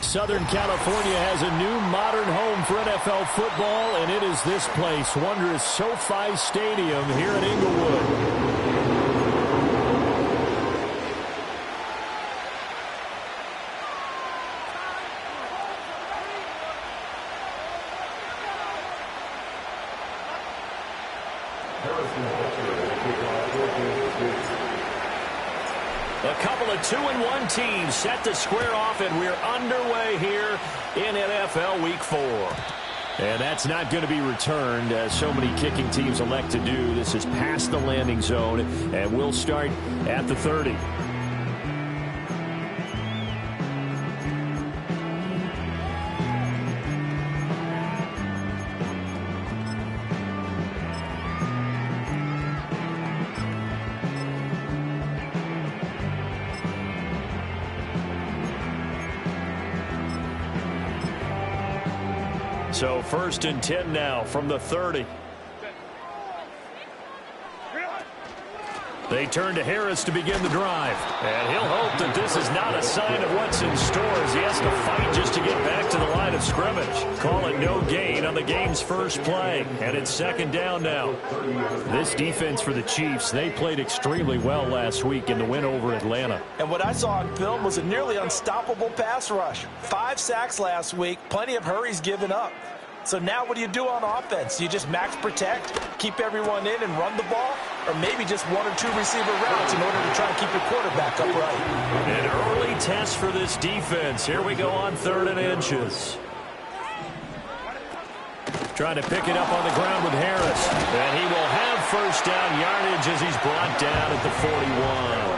Southern California has a new modern home for NFL football, and it is this place, wondrous SoFi Stadium here in Inglewood. A couple of 2-1 teams set to square off, and we're underway here in NFL Week 4. And that's not going to be returned, as so many kicking teams elect to do. This is past the landing zone, and we'll start at the 30. So 1st and 10 now from the 30. They turn to Harris to begin the drive. And he'll hope that this is not a sign of what's in store, as he has to fight just to get back to the line of scrimmage. Call it no gain on the game's first play. And it's 2nd down now. This defense for the Chiefs, they played extremely well last week in the win over Atlanta. And what I saw on film was a nearly unstoppable pass rush. 5 sacks last week, plenty of hurries given up. So now what do you do on offense? You just max protect, keep everyone in and run the ball, or maybe just 1 or 2 receiver routes in order to try and keep your quarterback upright. An early test for this defense. Here we go on 3rd and inches. Trying to pick it up on the ground with Harris. And he will have 1st down yardage as he's brought down at the 41.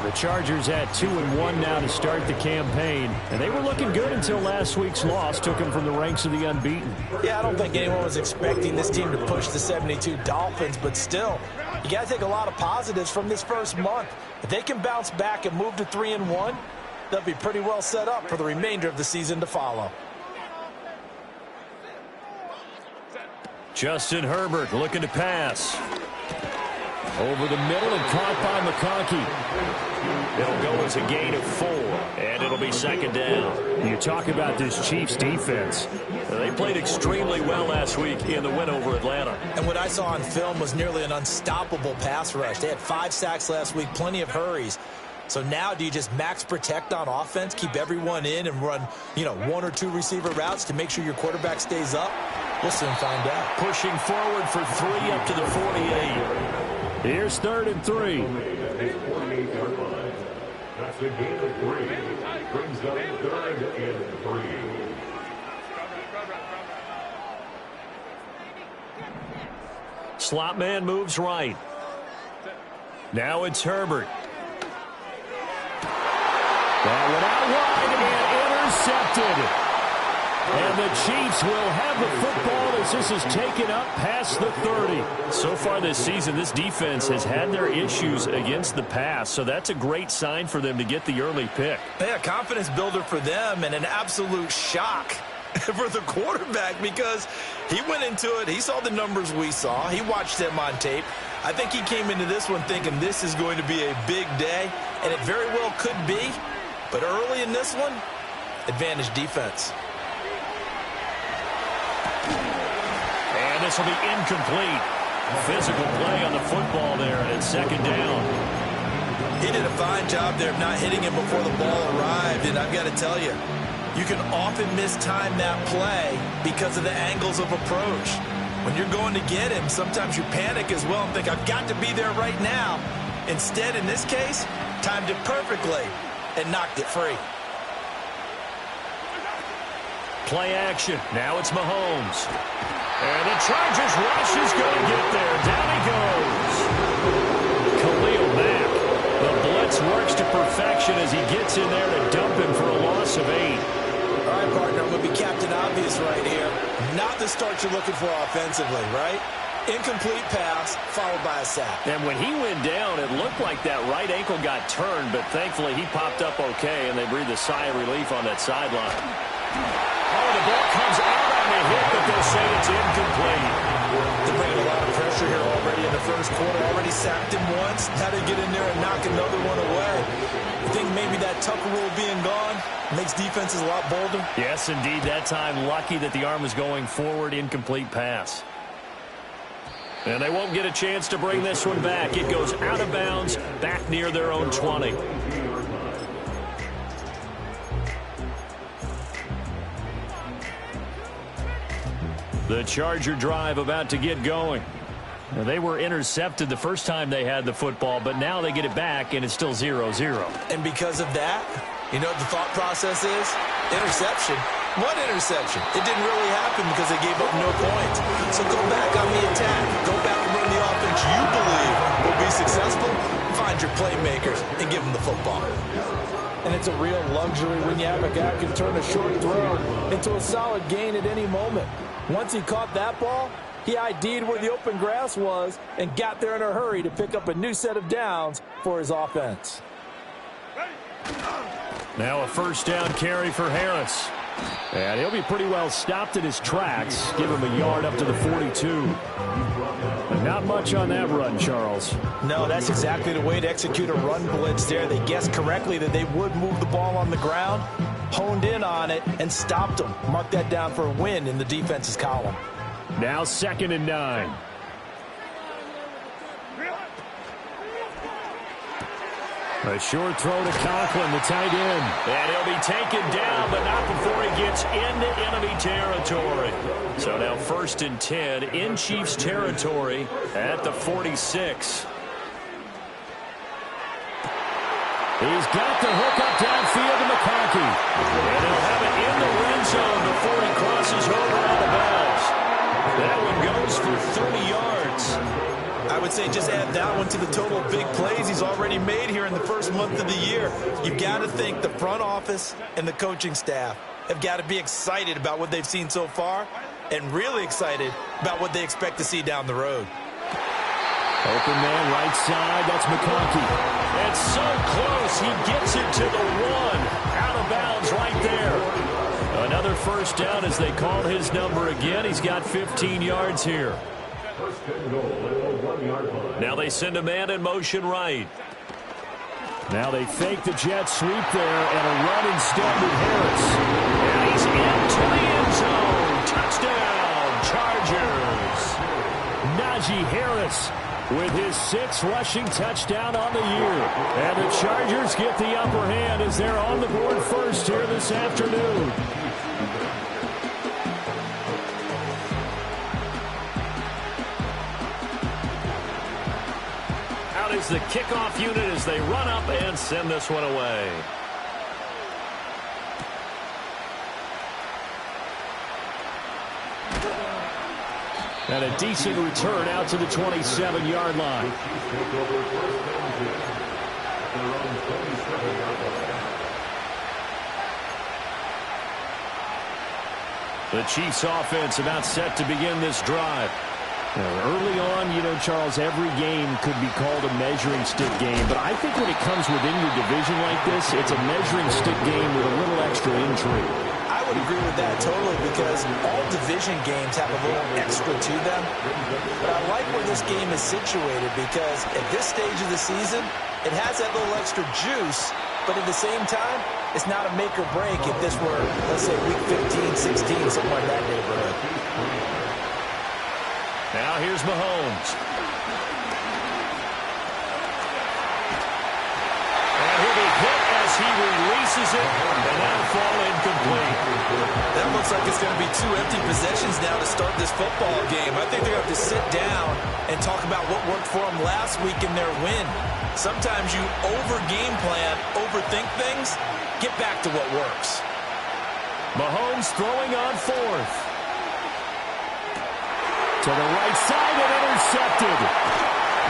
The Chargers had 2-1 now to start the campaign. And they were looking good until last week's loss took them from the ranks of the unbeaten. Yeah, I don't think anyone was expecting this team to push the 72 Dolphins, but still, you got to take a lot of positives from this first month. If they can bounce back and move to 3-1, they'll be pretty well set up for the remainder of the season to follow. Justin Herbert looking to pass. Over the middle and caught by McConkey. It'll go as a gain of 4, and it'll be 2nd down. You talk about this Chiefs defense. They played extremely well last week in the win over Atlanta. And what I saw on film was nearly an unstoppable pass rush. They had 5 sacks last week, plenty of hurries. So now do you just max protect on offense, keep everyone in and run, 1 or 2 receiver routes to make sure your quarterback stays up? We'll soon find out. Pushing forward for 3 up to the 48. Here's 3rd and 3. That's the gain of 3. Brings up 3rd and 3. Slot man moves right. Now it's Herbert. That went out wide and intercepted. And the Chiefs will have the football as this is taken up past the 30. So far this season, this defense has had their issues against the pass, so that's a great sign for them to get the early pick. Yeah, confidence builder for them and an absolute shock for the quarterback because he went into it. He saw the numbers we saw. He watched them on tape. I think he came into this one thinking this is going to be a big day, and it very well could be. But early in this one, advantage defense. And this will be incomplete. Physical play on the football there, and it's 2nd down. He did a fine job there of not hitting him before the ball arrived, and I've got to tell you, you can often mistime that play because of the angles of approach. When you're going to get him, sometimes you panic as well and think, I've got to be there right now. Instead, in this case, timed it perfectly and knocked it free. Play action. Now it's Mahomes. And the Chargers rush is going to get there. Down he goes. Khalil Mack. The blitz works to perfection as he gets in there to dump him for a loss of 8. All right, partner, I'm going to be Captain Obvious right here. Not the start you're looking for offensively, right? Incomplete pass followed by a sack. And when he went down, it looked like that right ankle got turned, but thankfully he popped up okay, and they breathed a sigh of relief on that sideline. Oh, the ball comes out on the hit, but they'll say it's incomplete. They're bringing a lot of pressure here already in the first quarter. Already sacked him once. Had to get in there and knock another one away. You think maybe that Tucker rule being gone makes defenses a lot bolder? Yes, indeed. That time, lucky that the arm was going forward, incomplete pass. And they won't get a chance to bring this one back. It goes out of bounds, back near their own 20. The Charger drive about to get going. Now, they were intercepted the first time they had the football, but now they get it back, and it's still 0-0. And because of that, you know what the thought process is? Interception. What interception? It didn't really happen because they gave up no points. So go back on the attack. Go back and run the offense you believe will be successful. Find your playmakers and give them the football. And it's a real luxury when you have a guy who can turn a short throw into a solid gain at any moment. Once he caught that ball, he ID'd where the open grass was and got there in a hurry to pick up a new set of downs for his offense. Now a first down carry for Harris. And he'll be pretty well stopped in his tracks. Give him a yard up to the 42. But not much on that run, Charles. No, that's exactly the way to execute a run blitz there. They guessed correctly that they would move the ball on the ground, honed in on it, and stopped them. Mark that down for a win in the defense's column. Now 2nd and 9. A short throw to Conklin, the tight end. And he'll be taken down, but not before he gets into enemy territory. So now 1st and 10 in Chiefs territory at the 46. He's got the hook up downfield to McConkey. And he'll have it in the red zone before he crosses over out of bounds. That one goes for 30 yards. I would say just add that one to the total of big plays he's already made here in the first month of the year. You've got to think the front office and the coaching staff have got to be excited about what they've seen so far and really excited about what they expect to see down the road. Open man right side, that's McConkey. And so close, he gets it to the 1. Out of bounds right there. Another first down as they call his number again. He's got 15 yards here. Now they send a man in motion right. Now they fake the jet sweep there and a run instead with Harris. And he's into the end zone. Touchdown, Chargers. Najee Harris with his 6th rushing touchdown on the year. And the Chargers get the upper hand as they're on the board first here this afternoon. Out is the kickoff unit as they run up and send this one away. And a decent return out to the 27-yard line. The Chiefs offense about set to begin this drive. Early on, you know, Charles, every game could be called a measuring stick game. But I think when it comes within your division like this, it's a measuring stick game with a little extra intrigue. I would agree with that totally because all division games have a little extra to them. But I like where this game is situated because at this stage of the season, it has that little extra juice. But at the same time, it's not a make or break if this were, let's say, week 15, 16, somewhere in that neighborhood. Now here's Mahomes. And he'll be hit as he releases it, and that'll fall incomplete. That looks like it's going to be 2 empty possessions now to start this football game. I think they're going to have to sit down and talk about what worked for them last week in their win. Sometimes you over-game plan, overthink things, get back to what works. Mahomes throwing on 4th. To the right side and intercepted.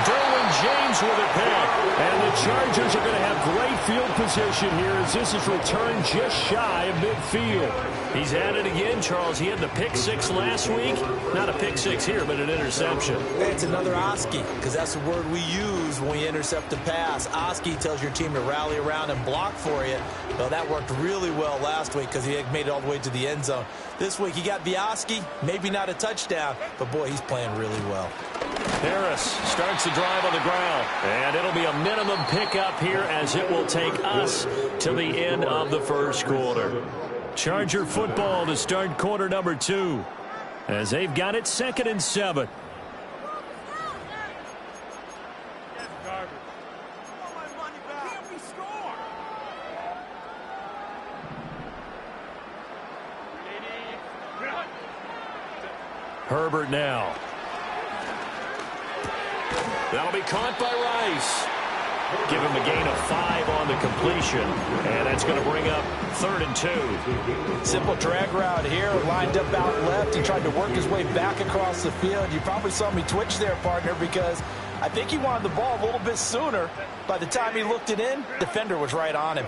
Derwin James with a pick. And the Chargers are going to have great field position here as this is returned just shy of midfield. He's at it again, Charles. He had the pick 6 last week. Not a pick 6 here, but an interception. It's another Oski because that's the word we use when we intercept a pass. Oski tells your team to rally around and block for you. Well, that worked really well last week because he had made it all the way to the end zone. This week he got the Oski, maybe not a touchdown, but boy, he's playing really well. Harris starts the drive on the ground. And it'll be a minimum pickup here as it will take us to the end of the first quarter. Charger football to start quarter number 2 as they've got it 2nd and 7. Herbert now. That'll be caught by Rice. Give him a gain of 5 on the completion. And that's going to bring up 3rd and 2. Simple drag route here. Lined up out left. He tried to work his way back across the field. You probably saw me twitch there, partner, because I think he wanted the ball a little bit sooner. By the time he looked it in, defender was right on him.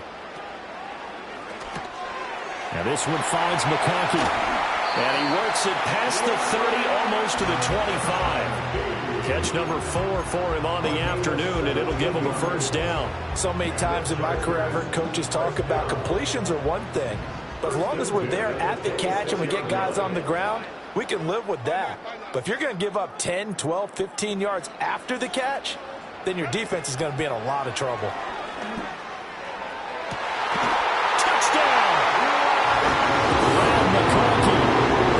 Now this one finds McConkey. And he works it past the 30, almost to the 25. Catch number 4 for him on the afternoon, and it'll give him a first down. So many times in my career, I've heard coaches talk about completions are one thing. But as long as we're there at the catch and we get guys on the ground, we can live with that. But if you're going to give up 10, 12, 15 yards after the catch, then your defense is going to be in a lot of trouble. Touchdown! Brad McConkey,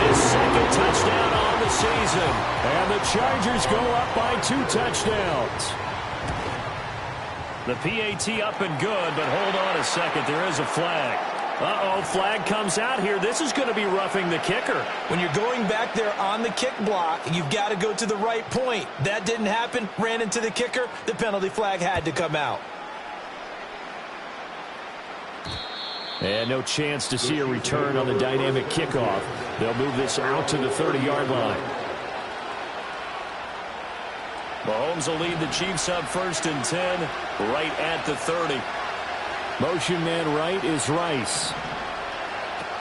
his 2nd touchdown on the season. And the Chargers go up by 2 touchdowns. The PAT up and good, but hold on a second. There is a flag. Uh-oh, flag comes out here. This is going to be roughing the kicker. When you're going back there on the kick block, you've got to go to the right point. That didn't happen. Ran into the kicker. The penalty flag had to come out. And no chance to see a return on the dynamic kickoff. They'll move this out to the 30-yard line. Mahomes will lead the Chiefs up 1st and 10, right at the 30. Motion man right is Rice.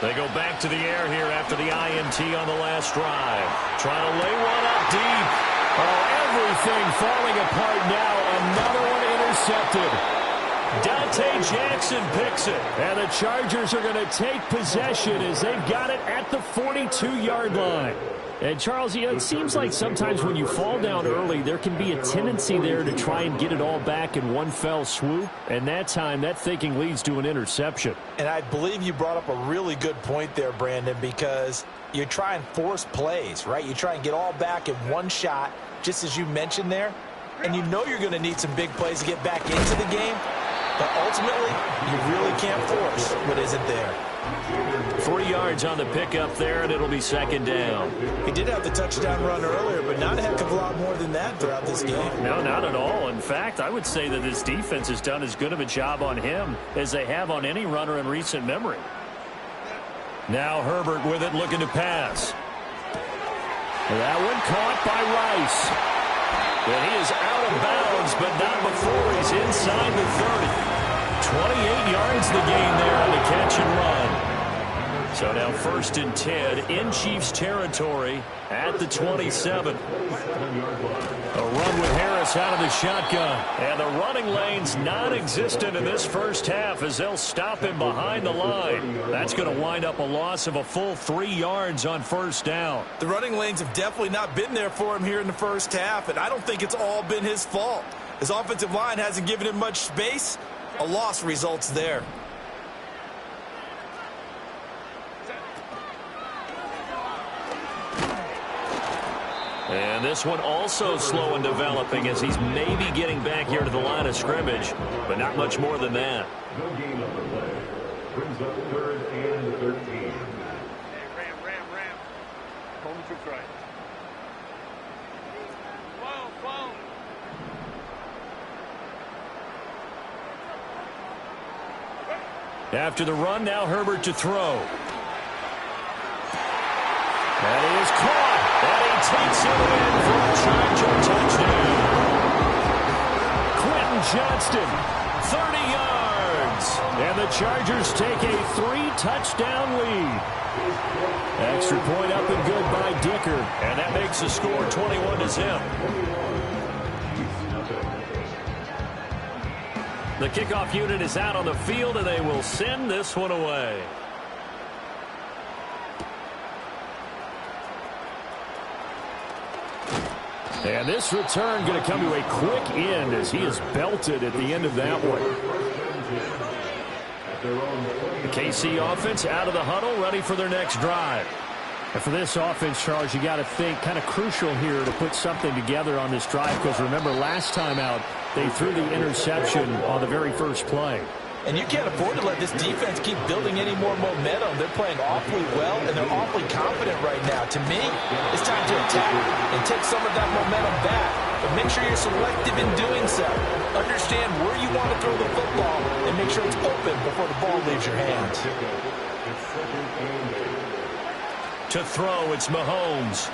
They go back to the air here after the INT on the last drive. Trying to lay one up deep. Oh, everything falling apart now. Another one intercepted. Dante Jackson picks it. And the Chargers are going to take possession as they've got it at the 42-yard line. And, Charles, it seems like sometimes when you fall down early, there can be a tendency there to try and get it all back in one fell swoop. And that time, that thinking leads to an interception. And I believe you brought up a really good point there, Brandon, because you try and force plays, right? You try and get all back in one shot, just as you mentioned there. And you know you're going to need some big plays to get back into the game. But ultimately, you really can't force what isn't there. 3 yards on the pickup there, and it'll be 2nd down. He did have the touchdown run earlier, but not a heck of a lot more than that throughout this game. No, not at all. In fact, I would say that this defense has done as good of a job on him as they have on any runner in recent memory. Now Herbert with it, looking to pass. That one caught by Rice. And he is out of bounds, but not before he's inside the 30. 28 yards the gain there on the catch and run. So now 1st and 10 in Chiefs territory at the 27. A run with Harris out of the shotgun. And the running lane's non-existent in this first half as they'll stop him behind the line. That's going to wind up a loss of a full 3 yards on 1st down. The running lanes have definitely not been there for him here in the first half, and I don't think it's all been his fault. His offensive line hasn't given him much space. A loss results there. And this one also slow in developing as he's maybe getting back here to the line of scrimmage, but not much more than that. No gain on the play. Brings up 3rd and 13. Hey, Ram. Hold the troops right. Whoa. After the run, now Herbert to throw. And he is caught. And he takes it in for a Charger touchdown. Quentin Johnston, 30 yards. And the Chargers take a 3-touchdown lead. Extra point up and good by Dicker. And that makes the score 21-0. The kickoff unit is out on the field, and they will send this one away. And this return going to come to a quick end as he is belted at the end of that one. The KC offense out of the huddle, ready for their next drive. And for this offense, Charles, you got to think kind of crucial here to put something together on this drive, because remember last time out they threw the interception on the very first play. And you can't afford to let this defense keep building any more momentum. They're playing awfully well, and they're awfully confident right now. To me, it's time to attack and take some of that momentum back. But make sure you're selective in doing so. Understand where you want to throw the football and make sure it's open before the ball leaves your hands. To throw, it's Mahomes.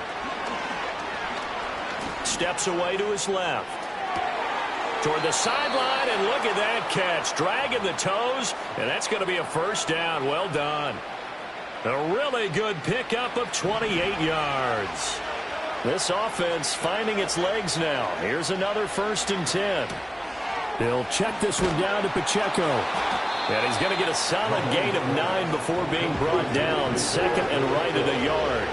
Steps away to his left. Toward the sideline, and look at that catch. Dragging the toes, and that's going to be a first down. Well done. A really good pickup of 28 yards. This offense finding its legs now. Here's another 1st and 10. They'll check this one down to Pacheco. And he's going to get a solid gain of 9 before being brought down. 2nd and right at a yard.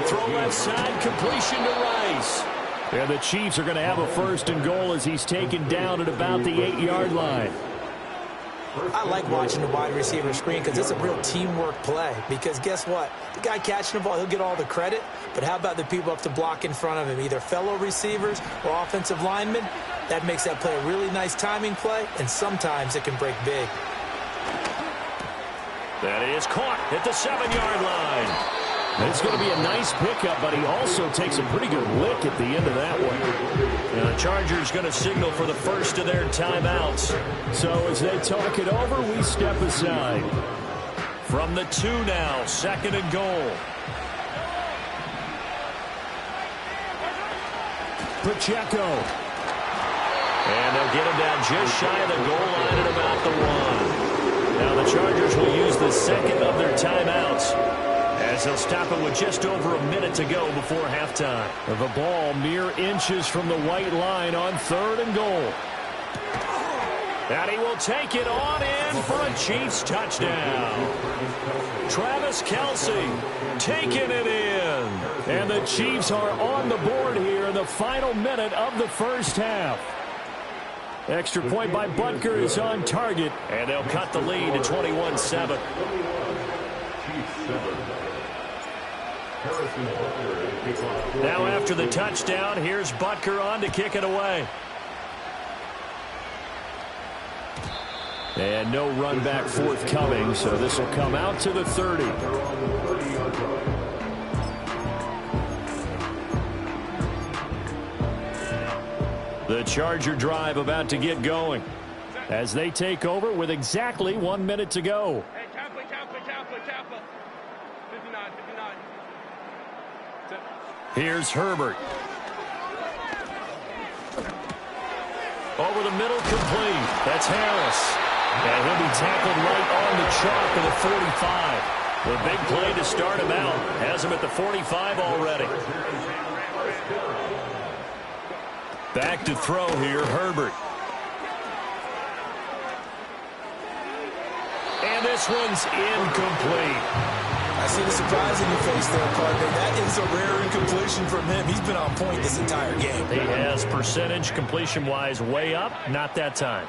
Throw left side, completion to Rice. And the Chiefs are going to have a 1st and goal as he's taken down at about the 8-yard line. I like watching the wide receiver screen because it's a real teamwork play. Because guess what? The guy catching the ball, he'll get all the credit. But how about the people up to block in front of him, either fellow receivers or offensive linemen? That makes that play a really nice timing play, and sometimes it can break big. That is caught at the 7-yard line. It's going to be a nice pickup, but he also takes a pretty good lick at the end of that one. And the Chargers going to signal for the first of their timeouts. So as they talk it over, we step aside. From the 2 now, 2nd and goal. Pacheco. And they'll get him down just shy of the goal line at about the 1. Now the Chargers will use the 2nd of their timeouts, as they'll stop it with just over a minute to go before halftime. The ball mere inches from the white line on 3rd and goal. And he will take it on in for a Chiefs touchdown. Travis Kelce taking it in. And the Chiefs are on the board here in the final minute of the first half. Extra point by Butker is on target, and they'll cut the lead to 21-7. Now after the touchdown, here's Butker on to kick it away. And no run back forthcoming, so this will come out to the 30. The Charger drive about to get going as they take over with exactly 1 minute to go. Hey, Tampa. 59. Here's Herbert. Over the middle, complete. That's Harris. And he'll be tackled right on the chalk of the 45. The big play to start him out. Has him at the 45 already. Back to throw here, Herbert. And this one's incomplete. I see the surprise in your face there, partner. That is a rare incompletion from him. He's been on point this entire game. He has percentage completion-wise way up. Not that time.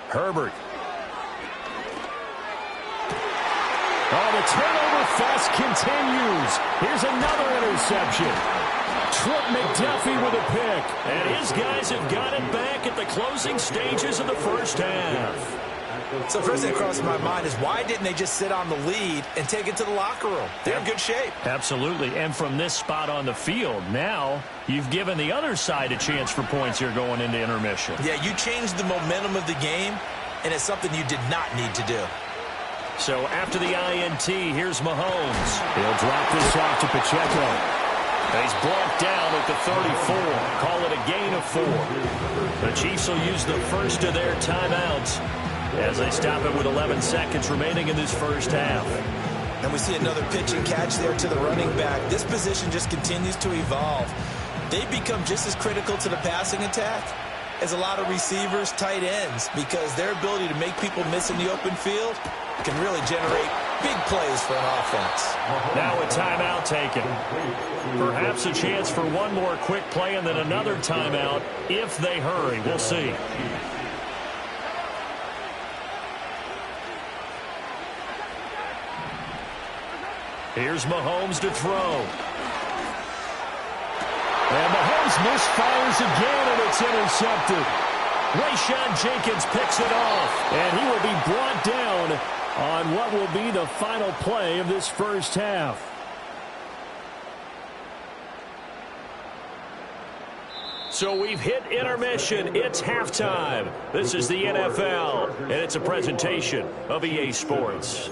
Herbert. Oh, the turnover fest continues. Here's another interception. Trip McDuffie with a pick. And his guys have got it back at the closing stages of the first half. So first thing that crossed my mind is why didn't they just sit on the lead and take it to the locker room? They're in good shape. Absolutely. And from this spot on the field, now you've given the other side a chance for points here going into intermission. Yeah, you changed the momentum of the game, and it's something you did not need to do. So after the INT, here's Mahomes. He'll drop this off to Pacheco. He's brought down at the 34. Call it a gain of 4. The Chiefs will use the first of their timeouts as they stop it with 11 seconds remaining in this first half. And we see another pitch and catch there to the running back. This position just continues to evolve. They become just as critical to the passing attack is a lot of receivers, tight ends, because their ability to make people miss in the open field can really generate big plays for an offense. Now a timeout taken. Perhaps a chance for one more quick play and then another timeout if they hurry. We'll see. Here's Mahomes to throw. And Mahomes misfires again, and it's intercepted. Rayshon Jenkins picks it off, and he will be brought down on what will be the final play of this first half. So we've hit intermission. It's halftime. This is the NFL, and it's a presentation of EA Sports.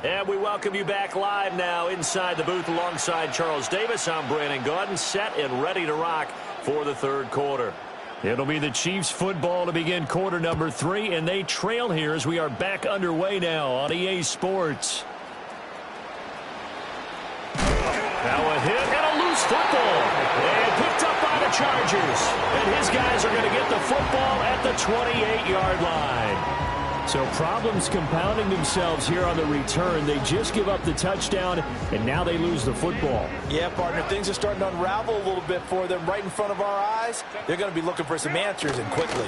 And we welcome you back live now inside the booth alongside Charles Davis. I'm Brandon Gaudin, set and ready to rock for the third quarter. It'll be the Chiefs football to begin quarter number 3, and they trail here as we are back underway now on EA Sports. Now a hit and a loose football. And picked up by the Chargers. And his guys are going to get the football at the 28-yard line. So problems compounding themselves here on the return. They just give up the touchdown, and now they lose the football. Yeah, partner, things are starting to unravel a little bit for them right in front of our eyes. They're going to be looking for some answers, and quickly.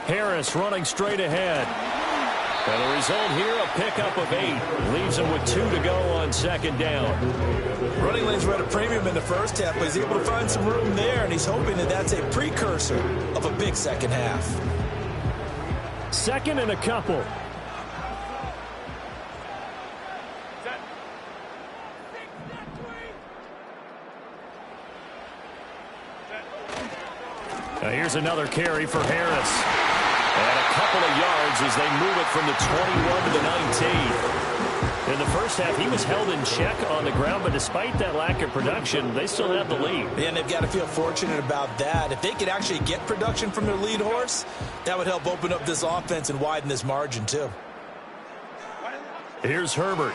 Harris running straight ahead. And the result here, a pickup of 8. Leaves him with 2 to go on second down. Running lanes were at a premium in the first half, but he's able to find some room there, and he's hoping that that's a precursor of a big second half. Second and a couple. Now here's another carry for Harris. And a couple of yards as they move it from the 21 to the 19. In the first half, he was held in check on the ground, but despite that lack of production, they still have the lead. And they've got to feel fortunate about that. If they could actually get production from their lead horse, that would help open up this offense and widen this margin, too. Here's Herbert.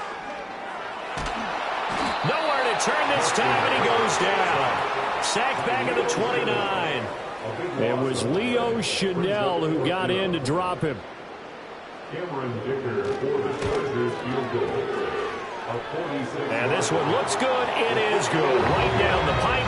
Nowhere to turn this time, and he goes down. Sacked back at the 29. It was Leo Chanel who got in to drop him. And this one looks good. It is good. Right down the pipe.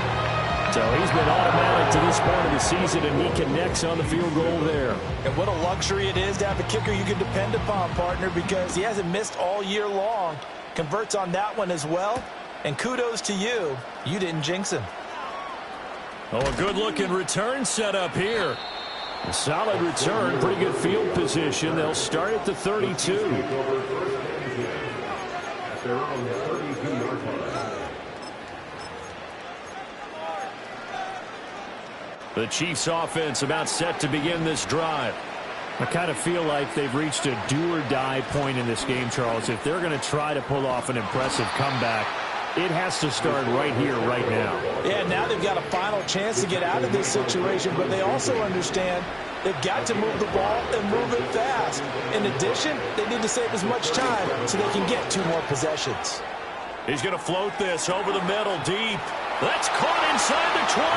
So he's been automatic to this point of the season, and he connects on the field goal there. And what a luxury it is to have a kicker you can depend upon, partner, because he hasn't missed all year long. Converts on that one as well. And kudos to you. You didn't jinx him. Oh, a good-looking return set up here. A solid return, pretty good field position. They'll start at the 32. The Chiefs offense about set to begin this drive. I kind of feel like they've reached a do-or-die point in this game, Charles. If they're going to try to pull off an impressive comeback, it has to start right here, right now. Yeah, now they've got a final chance to get out of this situation, but they also understand they've got to move the ball and move it fast. In addition, they need to save as much time so they can get 2 more possessions. He's going to float this over the middle, deep. That's caught inside the 20.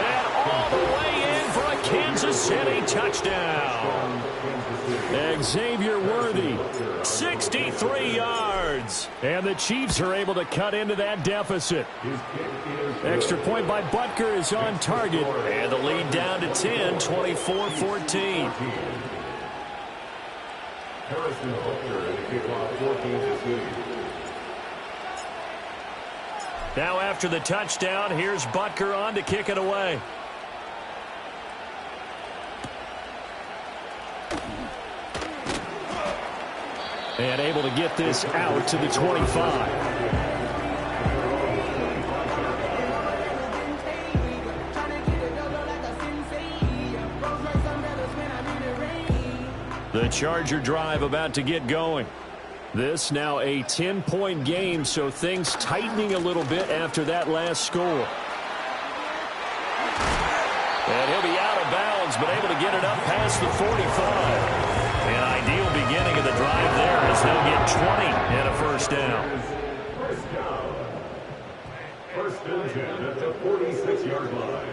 And all the way in for a Kansas City touchdown. Xavier Worthy, 63 yards. And the Chiefs are able to cut into that deficit. Extra point by Butker is on target. And the lead down to 10, 24-14. Harrison Butker at the kickoff, 14-2. Now after the touchdown, here's Butker on to kick it away. And able to get this out to the 25. The Charger drive about to get going. This now a 10-point game, so things tightening a little bit after that last score. And he'll be out of bounds, but able to get it up past the 45. An ideal beginning of the drive there as they'll get 20 and a first down. First down. First and 10 at the 46-yard line.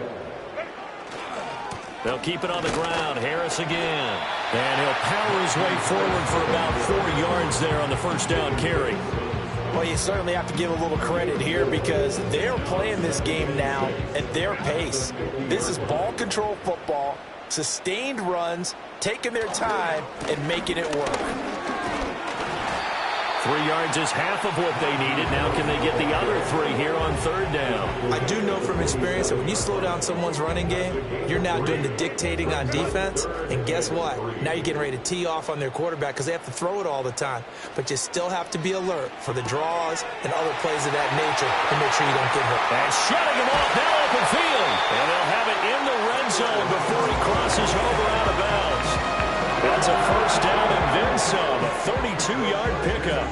They'll keep it on the ground. Harris again. And he'll power his way forward for about 4 yards there on the first down carry. Well, you certainly have to give a little credit here because they're playing this game now at their pace. This is ball control football, sustained runs, taking their time, and making it work. 3 yards is half of what they needed. Now can they get the other 3 here on third down? I do know from experience that when you slow down someone's running game, you're now doing the dictating on defense. And guess what? Now you're getting ready to tee off on their quarterback because they have to throw it all the time. But you still have to be alert for the draws and other plays of that nature to make sure you don't get hurt. And shutting him off now open field. And they'll have it in the red zone before he crosses over out of bounds. That's a first down and then some, a 32-yard pickup.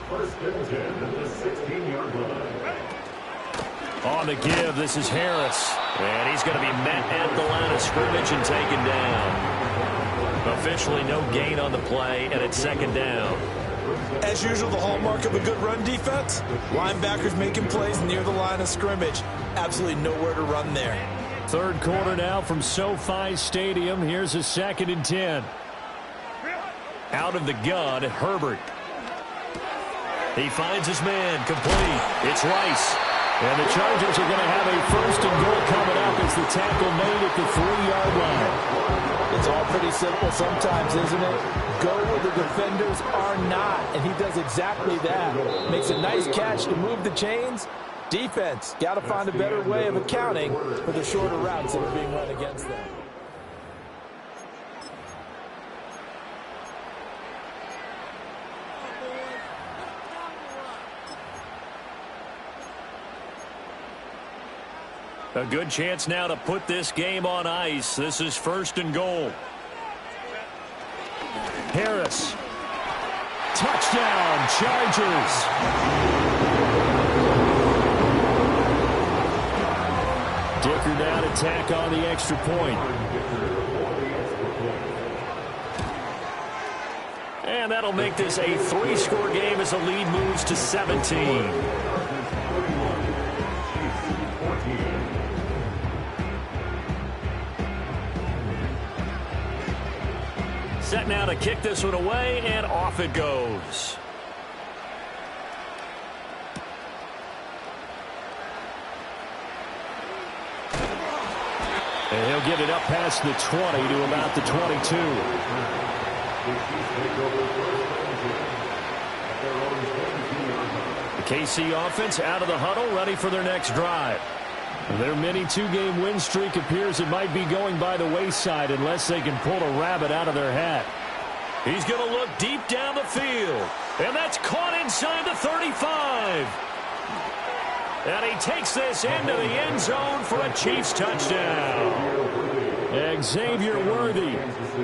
First and 10 at the 16-yard line. On the give, this is Harris. And he's going to be met at the line of scrimmage and taken down. Officially no gain on the play, and it's second down. As usual, the hallmark of a good run defense, linebackers making plays near the line of scrimmage. Absolutely nowhere to run there. Third quarter now from SoFi Stadium. Here's a second and 10. Out of the gun, Herbert. He finds his man, complete. It's Rice. And the Chargers are going to have a first and goal coming up as the tackle made at the 3-yard line. It's all pretty simple sometimes, isn't it? Go where the defenders are not, and he does exactly that. Makes a nice catch to move the chains. Defense, got to find a better way of accounting for the shorter routes that are being run against them. A good chance now to put this game on ice. This is first and goal. Harris. Touchdown, Chargers. Dicker down to tack on the extra point. And that'll make this a 3-score game as the lead moves to 17. Set now to kick this one away, and off it goes. And he'll get it up past the 20 to about the 22. The KC offense out of the huddle, ready for their next drive. Their mini 2-game win streak appears it might be going by the wayside unless they can pull a rabbit out of their hat. He's going to look deep down the field. And that's caught inside the 35. And he takes this into the end zone for a Chiefs touchdown. Xavier Worthy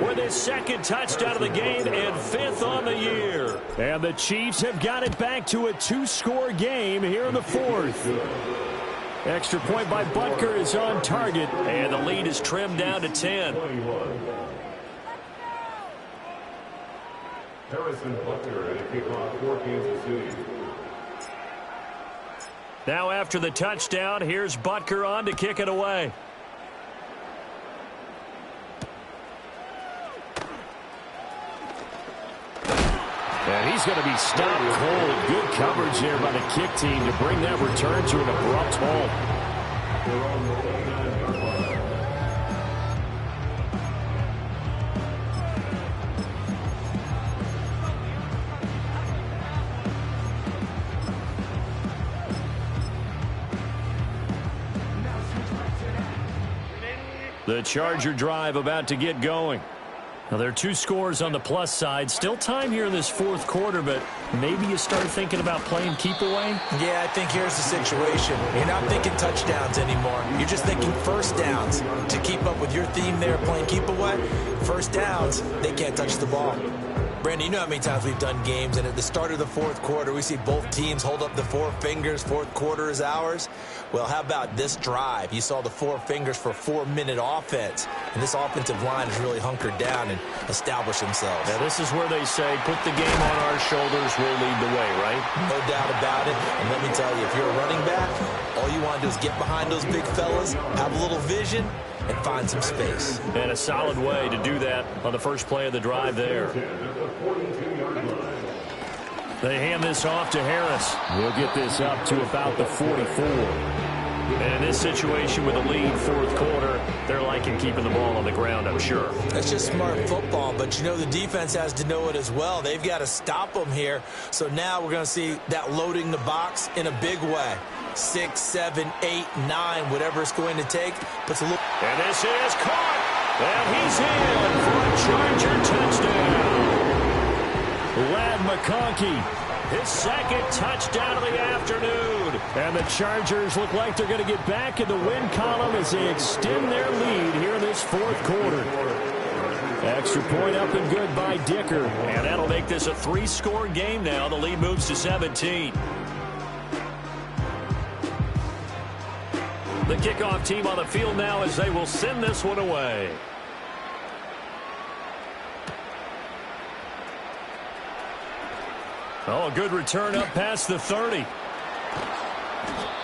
with his second touchdown of the game and 5th on the year. And the Chiefs have got it back to a 2-score game here in the 4th. Extra point by Butker is on target, and the lead is trimmed down to 10. Harrison Butker at a kickoff for Kansas City. Now after the touchdown, here's Butker on to kick it away. And he's going to be stopped cold. Good coverage there by the kick team to bring that return to an abrupt halt. The Charger drive about to get going. Now, there are 2 scores on the plus side. Still time here in this 4th quarter, but maybe you start thinking about playing keep away? Yeah, I think here's the situation. You're not thinking touchdowns anymore. You're just thinking first downs. To keep up with your theme there, playing keep away, first downs, they can't touch the ball. Brandon, you know how many times we've done games, and at the start of the fourth quarter, we see both teams hold up the four fingers, fourth quarter is ours. Well, how about this drive? You saw the four fingers for a 4-minute offense, and this offensive line has really hunkered down and established themselves. Now, this is where they say, put the game on our shoulders, we'll lead the way, right? No doubt about it, and let me tell you, if you're a running back, all you want to do is get behind those big fellas, have a little vision, and find some space. And a solid way to do that on the first play of the drive there. They hand this off to Harris. We'll get this up to about the 44. And in this situation with a lead fourth quarter, they're liking keeping the ball on the ground, I'm sure. That's just smart football, but you know the defense has to know it as well. They've got to stop them here. So now we're going to see that loading the box in a big way. 6, 7, 8, 9, whatever it's going to take. Puts a little. And this is caught. And he's in for a Charger touchdown. Lad McConkey, his second touchdown of the afternoon. And the Chargers look like they're going to get back in the win column as they extend their lead here in this fourth quarter. Extra point up and good by Dicker. And that'll make this a 3-score game now. The lead moves to 17. The kickoff team on the field now as they will send this one away. Oh, a good return up past the 30.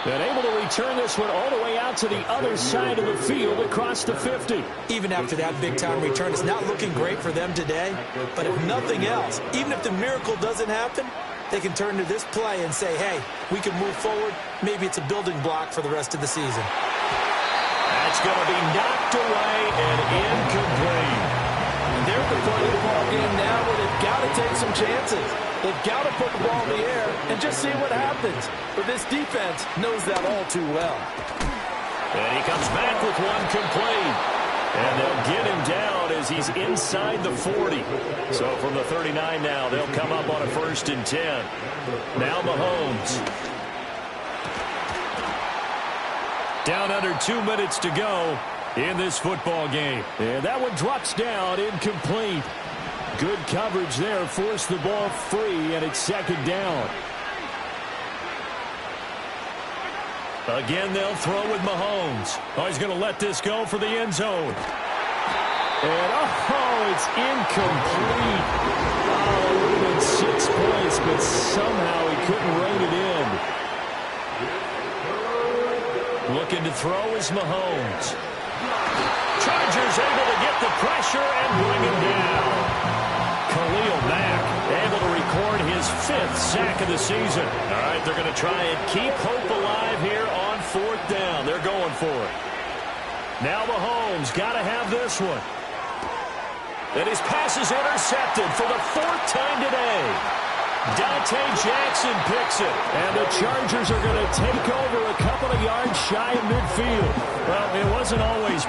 And able to return this one all the way out to the other side of the field across the 50. Even after that big-time return, it's not looking great for them today. But if nothing else, even if the miracle doesn't happen, they can turn to this play and say, hey, we can move forward. Maybe it's a building block for the rest of the season. That's going to be knocked away and incomplete. They're at the point of the ball game now where they've got to take some chances. They've got to put the ball in the air and just see what happens. But this defense knows that all too well. And he comes back with one complete. And they'll get him down as he's inside the 40. So from the 39 now, they'll come up on a 1st and 10. Now Mahomes. Down under 2 minutes to go in this football game. And that one drops down, incomplete. Good coverage there, forced the ball free, and it's 2nd down. Again, they'll throw with Mahomes. Oh, he's going to let this go for the end zone. And, oh, it's incomplete. Oh, it would have been 6 points, but somehow he couldn't rein it in. Looking to throw is Mahomes. Chargers able to get the pressure and bring him down. Khalil Mack able to record his 5th sack of the season. All right, they're going to try and keep hope alive here on 4th down. They're going for it. Now Mahomes got to have this one. And his pass is intercepted for the 4th time today. Dante Jackson picks it. And the Chargers are going to take over a couple of yards shy of midfield. Well, it wasn't always